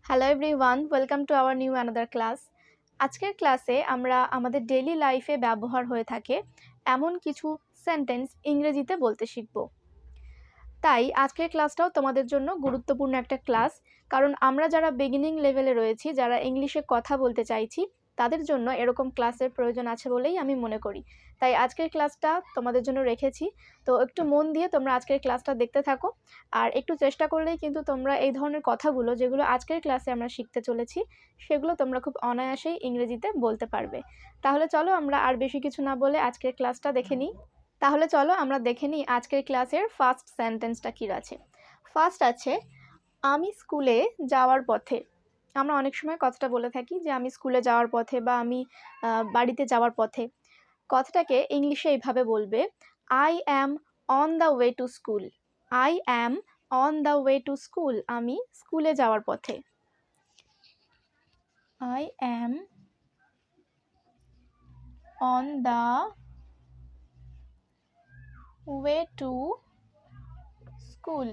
Hello everyone, welcome to our new another class. আজকের ক্লাসে আমরা আমাদের ডেইলি লাইফে ব্যবহার হয়ে থাকে এমন কিছু সেন্টেন্স ইংরেজিতে বলতে শিখব। তাই আজকের ক্লাসটাও তোমাদের জন্য গুরুত্বপূর্ণ একটা ক্লাস, কারণ আমরা যারা বিগিনিং লেভেলে রয়েছি, যারা ইংলিশে কথা বলতে চাইছি, তাদের জন্য এরকম ক্লাসের প্রয়োজন আছে বলেই আমি মনে করি। তাই আজকের ক্লাসটা তোমাদের জন্য রেখেছি। তো একটু মন দিয়ে তোমরা আজকের ক্লাসটা দেখতে থাকো, আর একটু চেষ্টা করলেই কিন্তু তোমরা এই ধরনের কথাগুলো যেগুলো আজকের ক্লাসে আমরা শিখতে চলেছি, সেগুলো তোমরা খুব অনায়াসেই ইংরেজিতে বলতে পারবে। তাহলে চলো আমরা আর বেশি কিছু না বলে আজকের ক্লাসটা দেখে নিই। তাহলে চলো আমরা দেখে নিই আজকের ক্লাসের ফার্স্ট সেন্টেন্সটা কী আছে। ফার্স্ট আছে, আমি স্কুলে যাওয়ার পথে। আমরা অনেক সময় কথাটা বলে থাকি যে আমি স্কুলে যাওয়ার পথে বা আমি বাড়িতে যাওয়ার পথে। কথাটাকে ইংলিশে এইভাবে বলবে, I am on the way to school. I am on the way to school. আমি স্কুলে যাওয়ার পথে। I am on the way to school.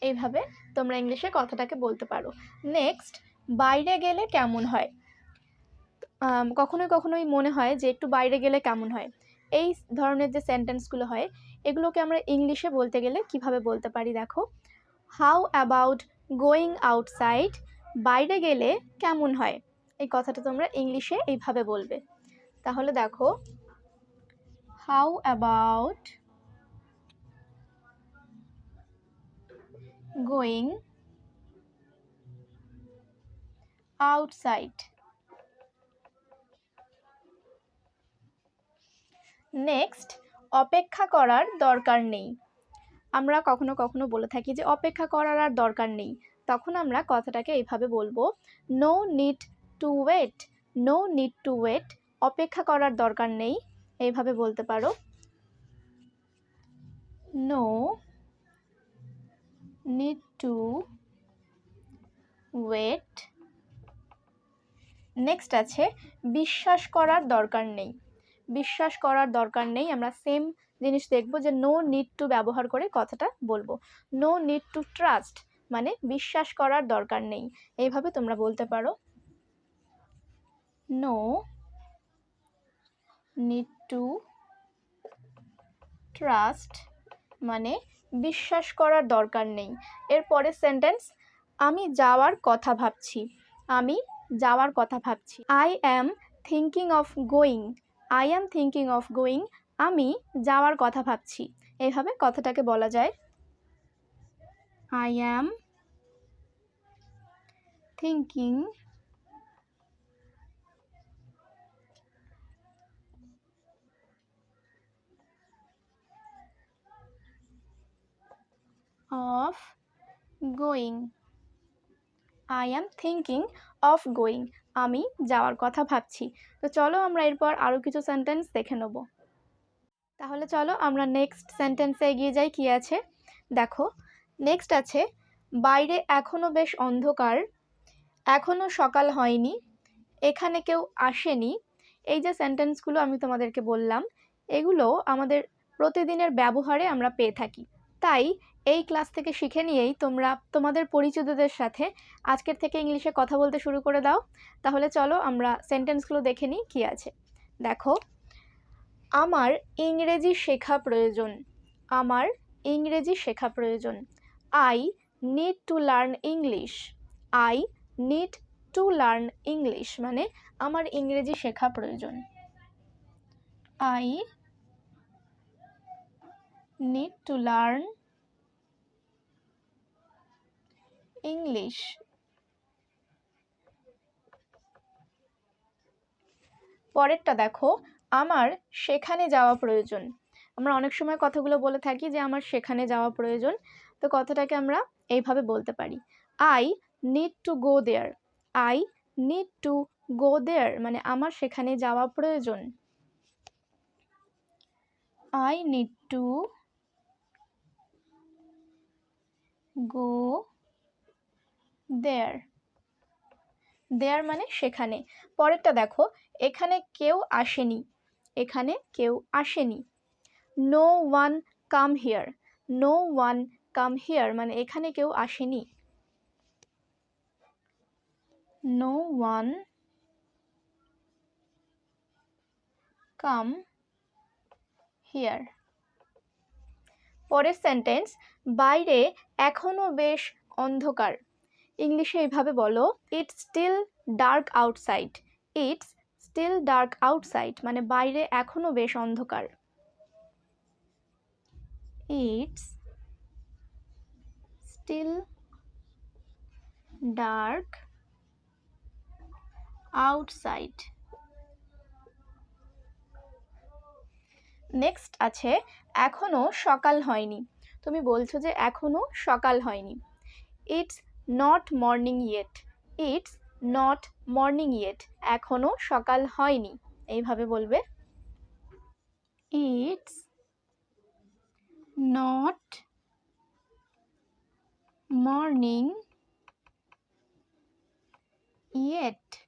এইভাবে তোমরা ইংলিশে কথাটাকে বলতে পারো। নেক্সট, বাইরে গেলে কেমন হয়। কখনোই মনে হয় যে একটু বাইরে গেলে কেমন হয়। এই ধরনের যে সেন্টেন্সগুলো হয়, এগুলোকে আমরা ইংলিশে বলতে গেলে কিভাবে বলতে পারি দেখো। How about going outside. বাইরে গেলে কেমন হয়, এই কথাটা তোমরা ইংলিশে এইভাবে বলবে। তাহলে দেখো, how about going outside. Next, অপেক্ষা করার দরকার নেই। আমরা কখনো বলে থাকি যে অপেক্ষা করার আর দরকার নেই, তখন আমরা কথাটাকে এইভাবে বলবো, no need to wait. No need to wait, অপেক্ষা করার দরকার নেই, এইভাবে বলতে পারো। No need to wait. Next আছে, বিশ্বাস করার দরকার নেই। বিশ্বাস করার দরকার নেই, আমরা সেম জিনিস দেখব যে নো নিড টু ব্যবহার করে কথাটা বলবো। নো নিড টু ট্রাস্ট, মানে বিশ্বাস করার দরকার নেই, এইভাবে তোমরা বলতে পারো। নো নিড টু ট্রাস্ট, মানে বিশ্বাস করার দরকার নেই। এরপরে সেন্টেন্স, আমি যাওয়ার কথা ভাবছি। আমি যাওয়ার কথা ভাবছি। I am thinking of going. I am thinking of going, আমি যাওয়ার কথা ভাবছি, এইভাবে কথাটাকে বলা যায়। I am thinking of going. I am thinking of going, আমি যাওয়ার কথা ভাবছি। তো চলো আমরা এরপর আরও কিছু সেন্টেন্স দেখে নেব। তাহলে চলো আমরা নেক্সট সেন্টেন্সে এগিয়ে যাই। কি আছে দেখো, নেক্সট আছে, বাইরে এখনও বেশ অন্ধকার। এখনও সকাল হয়নি। এখানে কেউ আসেনি। এই যে সেন্টেন্সগুলো আমি তোমাদেরকে বললাম, এগুলো আমাদের প্রতিদিনের ব্যবহারে আমরা পেয়ে থাকি। তাই এই ক্লাস থেকে শিখে নিয়েই তোমরা তোমাদের পরিচিতদের সাথে আজকের থেকে ইংলিশে কথা বলতে শুরু করে দাও। তাহলে চলো আমরা সেন্টেন্সগুলো দেখে নিই কী আছে। দেখো, আমার ইংরেজি শেখা প্রয়োজন। আমার ইংরেজি শেখা প্রয়োজন। I need to learn English. I need to learn English, মানে আমার ইংরেজি শেখা প্রয়োজন। I need to learn English. পরেরটা দেখো, আমার সেখানে যাওয়া প্রয়োজন। আমরা অনেক সময় কথাগুলো বলে থাকি যে আমার সেখানে যাওয়া প্রয়োজন, তো কথাটাকে আমরা এইভাবে বলতে পারি, I need to go there. I need to go there, মানে আমার সেখানে যাওয়া প্রয়োজন। I need to go there. There মানে সেখানে। পরেরটা দেখো, এখানে কেউ আসেনি। এখানে কেউ আসেনি। No one come here. No one come here, মানে এখানে কেউ আসেনি। no one come here. পরের সেন্টেন্স, বাইরে এখনো বেশ অন্ধকার। ইংলিশে এইভাবে বলো, it's still dark outside. It's still dark outside মানে বাইরে এখনো বেশ অন্ধকার। It's still dark outside. Next আছে, এখনো সকাল হয়নি। তুমি বলছো যে এখনো সকাল হয়নি। It's not morning yet. It's not morning yet, এখনো সকাল হয়নি। এইভাবে বলবে, it's not morning yet.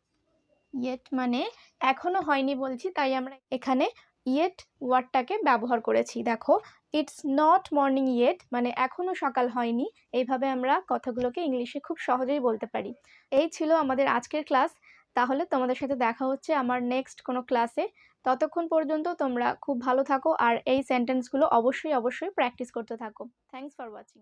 Yet মানে এখনো হয়নি বলছি, তাই আমরা এখানে ইয়েট ওয়ার্ডটাকে ব্যবহার করেছি। দেখো, ইটস নট মর্নিং ইয়েট মানে এখনো সকাল হয়নি। এইভাবে আমরা কথাগুলোকে ইংলিশে খুব সহজেই বলতে পারি। এই ছিল আমাদের আজকের ক্লাস। তাহলে তোমাদের সাথে দেখা হচ্ছে আমার নেক্সট কোনো ক্লাসে। ততক্ষণ পর্যন্ত তোমরা খুব ভালো থাকো আর এই সেন্টেন্সগুলো অবশ্যই প্র্যাকটিস করতে থাকো। Thanks for watching.